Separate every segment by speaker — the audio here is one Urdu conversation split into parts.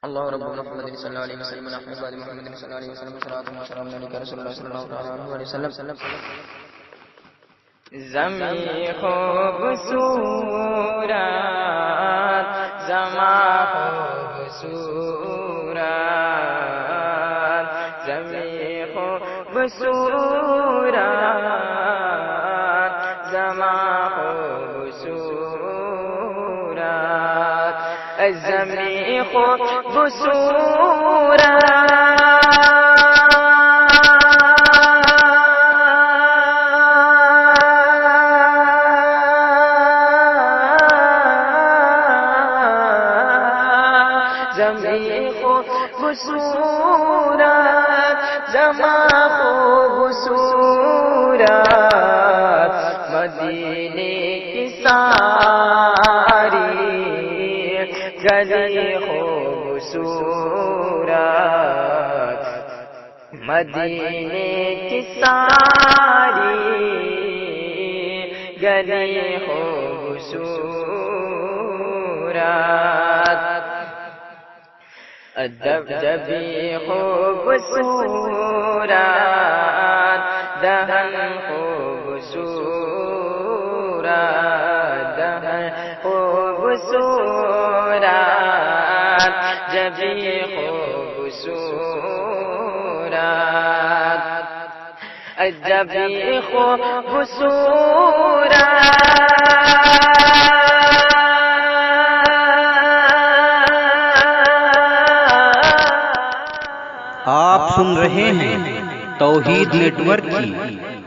Speaker 1: اللہ رب محمد صلی اللہ علیہ وسلم احمد بعد محمد صلی اللہ علیہ وسلم صلوات و سلام علیک رسول اللہ صلی اللہ علیہ وسلم. زمین خوبصورت زمان خوبصورت زمین خوبصورت زمان خوبصورت زمین خوبصورت خوبصورت زمان خوبصورت مدینے کی ساری گلی خوبصورت مدینے کی ساری گلی خوبصورت جبی خوبصورت دہن خوبصورت دہن خوبصورت جبی خوبصورت جبی خوبصورت
Speaker 2: آپ سن رہے ہیں توحید نیٹ ورک کی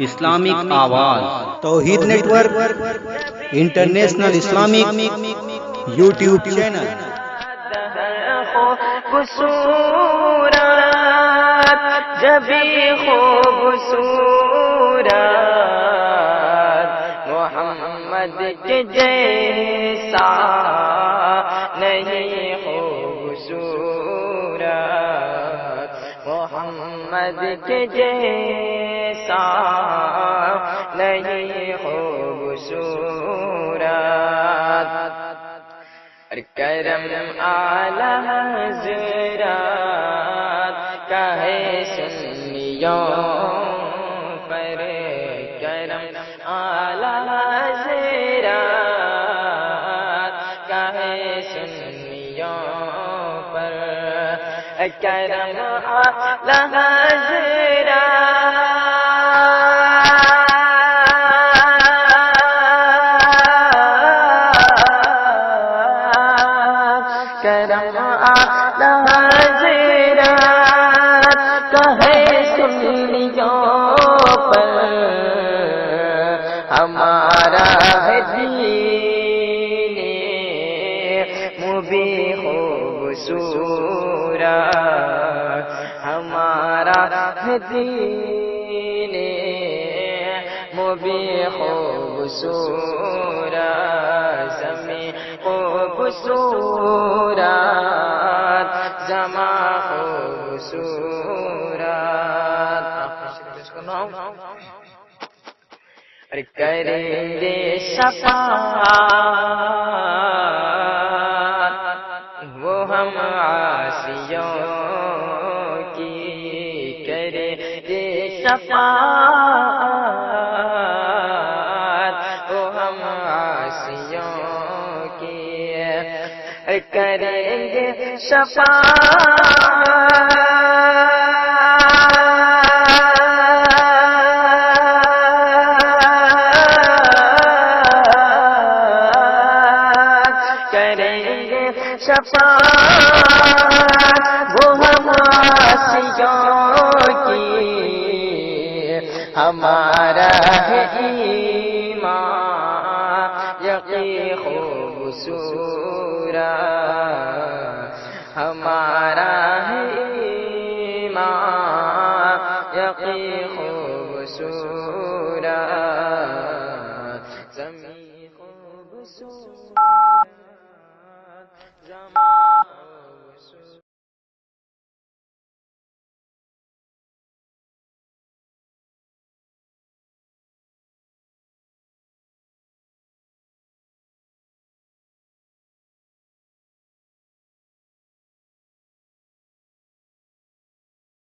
Speaker 2: اسلامک آواز. Tauheed network international Islamic YouTube channel.
Speaker 1: خوبصورت جبی خوبصورت محمد کے جیسا نہیں خوبصورت محمد کے جیسا نہیں خوبصورت. کرم اعلی حضرات کا ہے سنیوں پر کرم اعلی حضرات کا ہے سنیوں پر کرم اعلی حضرات کرم اعلی حضرات کہے سنیوں پر ہمارا ہے دین مبین خوبصورت ہمارا ہے دین مبین خوبصورت زمین خوبصورت زمان خوبصورت. کریں گے شفاعت وہ ہم عاصیوں کی کریں گے شفاعت وہ ہم عاصیوں کی کریں گے شفاعت شفاعت وہ ہم عاصیوں کی ہمارا ہے ایمان یقین خوبصورت ہمارا ہے ایمان یقین خوبصورت زمین خوبصورت زمان